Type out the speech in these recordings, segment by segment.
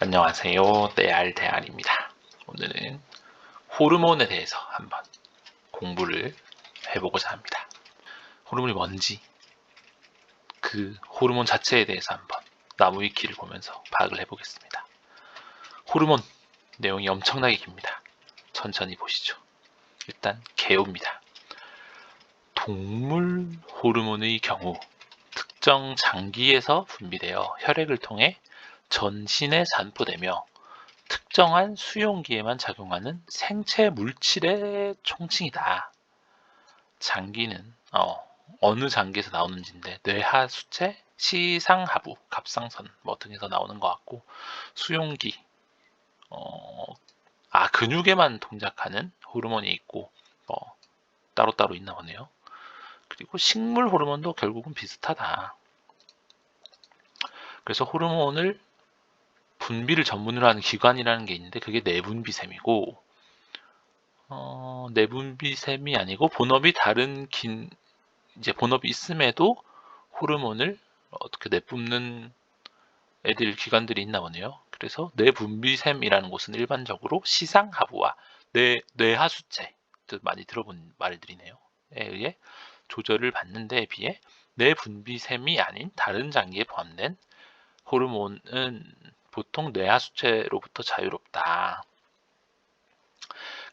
안녕하세요. 떼알대알입니다. 오늘은 호르몬에 대해서 한번 공부를 해보고자 합니다. 호르몬이 뭔지, 그 호르몬 자체에 대해서 한번 나무위키를 보면서 파악을 해보겠습니다. 호르몬 내용이 엄청나게 깁니다. 천천히 보시죠. 일단 개요입니다. 동물 호르몬의 경우 특정 장기에서 분비되어 혈액을 통해 전신에 산포되며 특정한 수용기에만 작용하는 생체 물질의 총칭이다. 장기는 어느 장기에서 나오는지인데 뇌하수체, 시상하부, 갑상선 등에서 나오는 것 같고, 수용기, 근육에만 동작하는 호르몬이 있고 따로따로 있나 보네요. 그리고 식물 호르몬도 결국은 비슷하다. 그래서 호르몬을 분비를 전문으로 하는 기관이라는 게 있는데 그게 내분비샘이고, 내분비샘이 아니고 본업이 다른 이제 본업이 있음에도 호르몬을 어떻게 내뿜는 기관들이 있나 보네요. 그래서 내분비샘이라는 곳은 일반적으로 시상하부와 뇌하수체, 많이 들어본 말들이네요. 에 의해 조절을 받는 데에 비해 내분비샘이 아닌 다른 장기에 포함된 호르몬은 보통 뇌하수체로부터 자유롭다.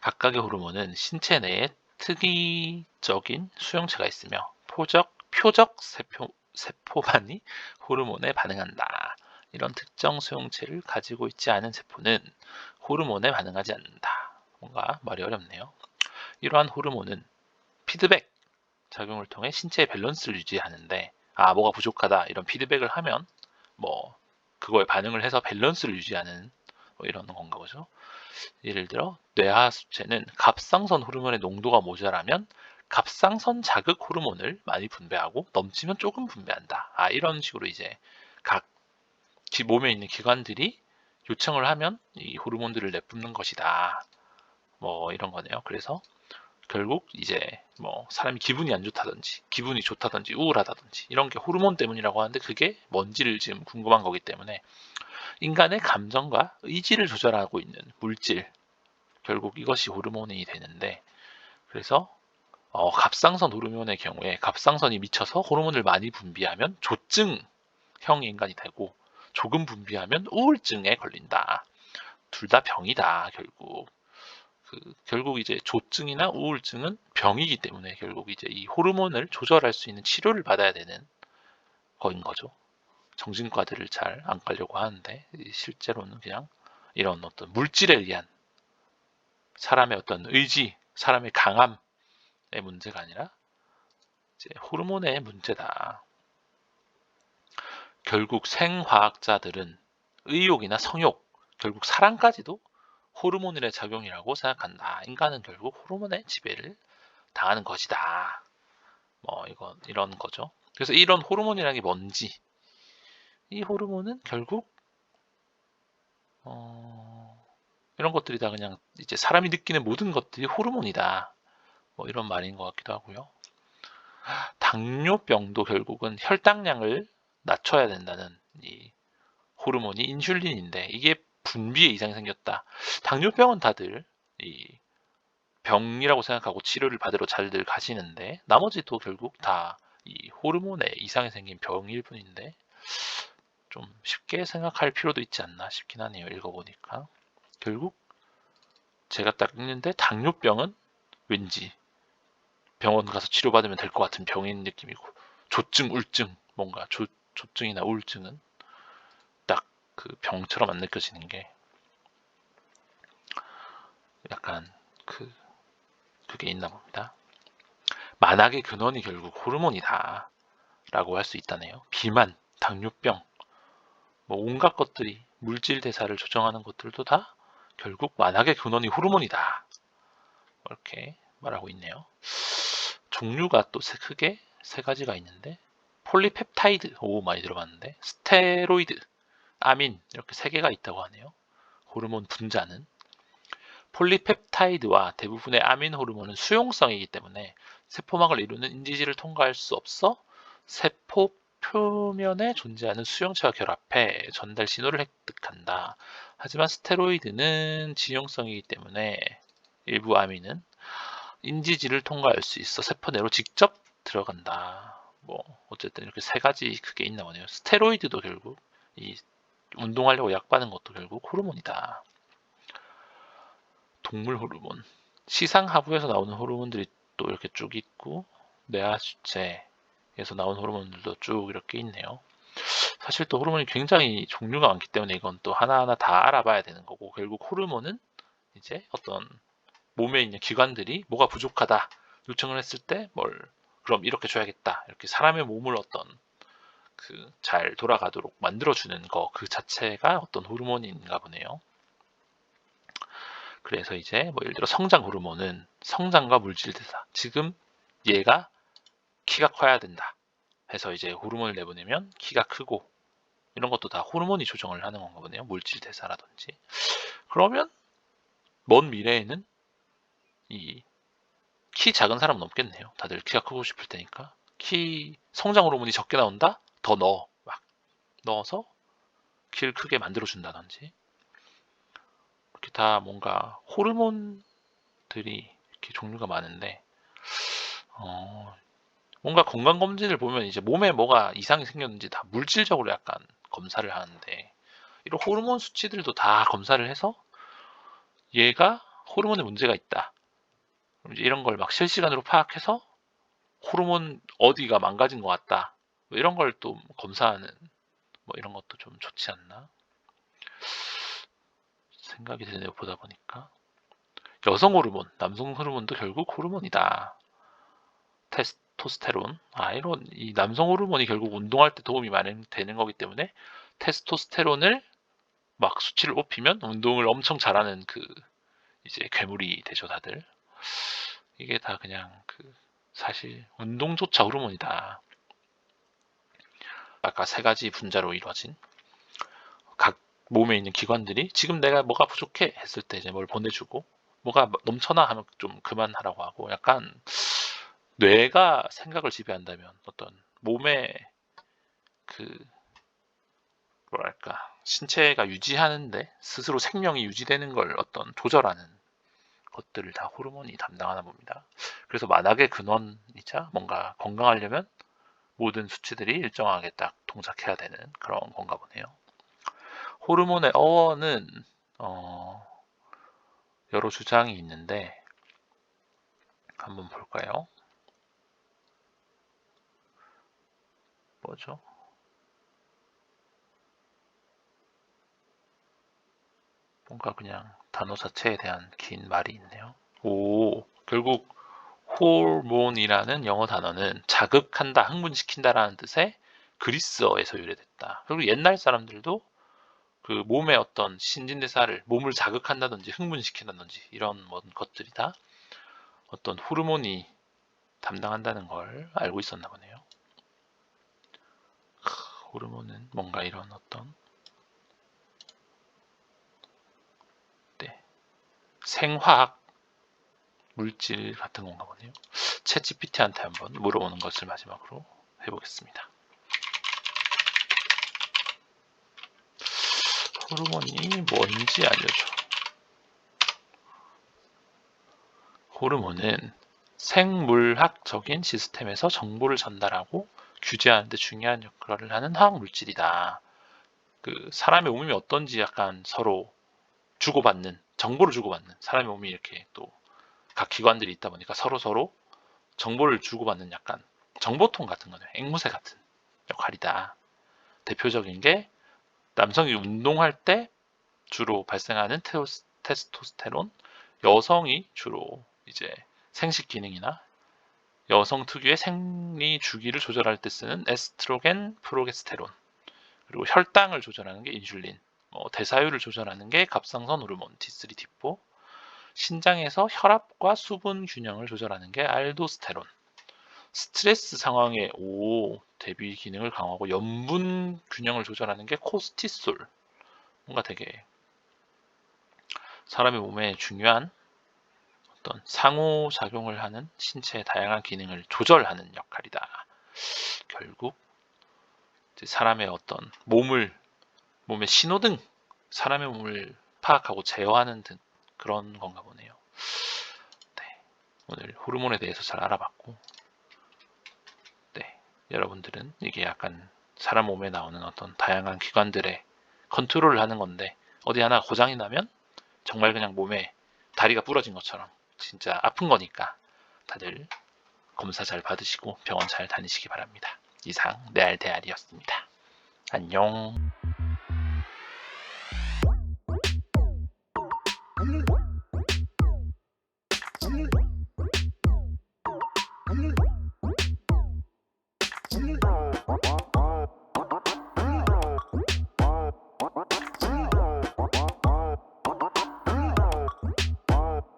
각각의 호르몬은 신체 내에 특이적인 수용체가 있으며 표적 세포만이 호르몬에 반응한다. 이런 특정 수용체를 가지고 있지 않은 세포는 호르몬에 반응하지 않는다. 뭔가 말이 어렵네요. 이러한 호르몬은 피드백 작용을 통해 신체의 밸런스를 유지하는데, 뭐가 부족하다 이런 피드백을 하면 그거에 반응을 해서 밸런스를 유지하는 이런 건가 보죠. 예를 들어 뇌하수체는 갑상선 호르몬의 농도가 모자라면 갑상선 자극 호르몬을 많이 분비하고 넘치면 조금 분비한다. 이런 식으로 이제 각 몸에 있는 기관들이 요청을 하면 이 호르몬들을 내뿜는 것이다. 이런 거네요. 그래서 결국 이제 사람이 기분이 안 좋다든지 기분이 좋다든지 우울하다든지 이런 게 호르몬 때문이라고 하는데, 그게 뭔지를 지금 궁금한 거기 때문에 인간의 감정과 의지를 조절하고 있는 물질, 결국 이것이 호르몬이 되는데, 그래서 갑상선 호르몬의 경우에 갑상선이 미쳐서 호르몬을 많이 분비하면 조증형 인간이 되고, 조금 분비하면 우울증에 걸린다. 둘 다 병이다. 결국 이제 조증이나 우울증은 병이기 때문에 결국 이제 이 호르몬을 조절할 수 있는 치료를 받아야 되는 거인 거죠. 정신과들을 잘 안 가려고 하는데 실제로는 그냥 이런 어떤 물질에 의한 사람의 어떤 의지, 사람의 강함의 문제가 아니라 이제 호르몬의 문제다. 결국 생화학자들은 의욕이나 성욕, 결국 사랑까지도 호르몬의 작용이라고 생각한다. 인간은 결국 호르몬의 지배를 당하는 것이다. 이런 거죠. 그래서 이런 호르몬이라는 게 뭔지, 이 호르몬은 결국 이런 것들이 다 그냥 이제 사람이 느끼는 모든 것들이 호르몬이다. 이런 말인 것 같기도 하고요. 당뇨병도 결국은 혈당량을 낮춰야 된다는 이 호르몬이 인슐린인데, 이게 분비에 이상이 생겼다. 당뇨병은 다들 이 병이라고 생각하고 치료를 받으러 잘들 가시는데, 나머지도 결국 다 이 호르몬에 이상이 생긴 병일 뿐인데 좀 쉽게 생각할 필요도 있지 않나 싶긴 하네요. 읽어보니까 결국 제가 딱 읽는데 당뇨병은 왠지 병원 가서 치료받으면 될 것 같은 병인 느낌이고, 조증, 우울증, 뭔가 조증이나 우울증은 딱 그 병처럼 안 느껴지는 게 약간 그게 있나 봅니다. 만악의 근원이 결국 호르몬이다 라고 할 수 있다네요. 비만, 당뇨병, 온갖 것들이 물질 대사를 조정하는 것들도 다 결국 만악의 근원이 호르몬이다, 이렇게 말하고 있네요. 종류가 또 크게 세 가지가 있는데, 폴리펩타이드, 많이 들어봤는데, 스테로이드, 아민, 이렇게 세 개가 있다고 하네요. 호르몬 분자는 폴리펩타이드와 대부분의 아민 호르몬은 수용성이기 때문에 세포막을 이루는 인지질을 통과할 수 없어 세포 표면에 존재하는 수용체와 결합해 전달 신호를 획득한다. 하지만 스테로이드는 지용성이기 때문에 일부 아민은 인지질을 통과할 수 있어 세포 내로 직접 들어간다. 뭐 어쨌든 이렇게 세 가지 그게 있나 보네요. 스테로이드도 결국 이 운동하려고 약 받는 것도 결국 호르몬이다. 동물 호르몬. 시상 하부에서 나오는 호르몬들이 또 이렇게 쭉 있고 뇌하 수체에서 나온 호르몬들도 쭉 이렇게 있네요. 사실 또 호르몬이 굉장히 종류가 많기 때문에 이건 또 하나하나 다 알아봐야 되는 거고, 결국 호르몬은 이제 어떤 몸에 있는 기관들이 뭐가 부족하다 요청을 했을 때 뭘 그럼 이렇게 줘야겠다, 이렇게 사람의 몸을 어떤 그 잘 돌아가도록 만들어주는 거 그 자체가 어떤 호르몬인가 보네요. 그래서 이제 뭐 예를 들어 성장 호르몬은 성장과 물질 대사, 지금 얘가 키가 커야 된다 해서 이제 호르몬을 내보내면 키가 크고, 이런 것도 다 호르몬이 조정을 하는 건가 보네요. 물질 대사라든지. 그러면 먼 미래에는 이 키 작은 사람은 없겠네요. 다들 키가 크고 싶을 테니까. 키 성장 호르몬이 적게 나온다? 더 넣어. 막 넣어서 키를 크게 만들어준다든지. 이렇게 다 뭔가 호르몬들이 이렇게 종류가 많은데, 뭔가 건강검진을 보면 이제 몸에 뭐가 이상이 생겼는지 다 물질적으로 약간 검사를 하는데, 이런 호르몬 수치들도 다 검사를 해서 얘가 호르몬에 문제가 있다, 이제 이런 걸 막 실시간으로 파악해서 호르몬 어디가 망가진 것 같다, 뭐 이런 걸 또 검사하는 뭐 이런 것도 좀 좋지 않나 생각이 드네요. 보다 보니까 여성 호르몬, 남성 호르몬도 결국 호르몬이다. 테스토스테론, 이런 이 남성 호르몬이 결국 운동할 때 도움이 많이 되는 거기 때문에 테스토스테론을 막 수치를 높이면 운동을 엄청 잘하는 그 이제 괴물이 되죠, 다들. 이게 다 그냥 그 사실 운동조차 호르몬이다. 아까 세 가지 분자로 이루어진 각 몸에 있는 기관들이 지금 내가 뭐가 부족해 했을 때 이제 뭘 보내주고, 뭐가 넘쳐나 하면 좀 그만하라고 하고, 약간 뇌가 생각을 지배한다면 어떤 몸의 그 뭐랄까 신체가 유지하는데 스스로 생명이 유지되는 걸 어떤 조절하는 것들을 다 호르몬이 담당하나 봅니다. 그래서 만악의 근원이자 뭔가 건강하려면 모든 수치들이 일정하게 딱 동작해야 되는 그런 건가 보네요. 호르몬의 어원은 여러 주장이 있는데 한번 볼까요? 뭐죠? 뭔가 그냥 단어 자체에 대한 긴 말이 있네요. 결국 호르몬이라는 영어 단어는 자극한다, 흥분시킨다라는 뜻의 그리스어에서 유래됐다. 그리고 옛날 사람들도 그 몸의 어떤 신진대사를 몸을 자극한다든지 흥분시킨다든지 이런 것들이 다 어떤 호르몬이 담당한다는 걸 알고 있었나 보네요. 호르몬은 뭔가 이런 어떤 생화학 물질 같은 건가 보네요. 챗GPT한테 한번 물어보는 것을 마지막으로 해보겠습니다. 호르몬이 뭔지 알려줘. 호르몬은 생물학적인 시스템에서 정보를 전달하고 규제하는 데 중요한 역할을 하는 화학 물질이다. 그 사람의 몸이 어떤지 약간 서로 주고받는, 정보를 주고받는, 사람의 몸이 이렇게 또 각 기관들이 있다 보니까 서로 정보를 주고받는 약간 정보통 같은 거네요. 앵무새 같은 역할이다. 대표적인 게 남성이 운동할 때 주로 발생하는 테스토스테론, 여성이 주로 이제 생식 기능이나 여성 특유의 생리 주기를 조절할 때 쓰는 에스트로겐, 프로게스테론, 그리고 혈당을 조절하는 게 인슐린, 대사율을 조절하는 게 갑상선 호르몬 T3, T4, 신장에서 혈압과 수분 균형을 조절하는 게 알도스테론, 스트레스 상황에 대비 기능을 강화하고 염분 균형을 조절하는 게 코스티솔. 뭔가 되게 사람의 몸에 중요한 어떤 상호작용을 하는 신체의 다양한 기능을 조절하는 역할이다. 결국 이제 사람의 어떤 몸의 신호등, 사람의 몸을 파악하고 제어하는 등 그런 건가 보네요. 네, 오늘 호르몬에 대해서 잘 알아봤고, 네, 여러분들은 이게 약간 사람 몸에 나오는 어떤 다양한 기관들의 컨트롤을 하는 건데, 어디 하나 고장이 나면 정말 그냥 몸에 다리가 부러진 것처럼 진짜 아픈 거니까 다들 검사 잘 받으시고 병원 잘 다니시기 바랍니다. 이상 네알대알이었습니다. 안녕.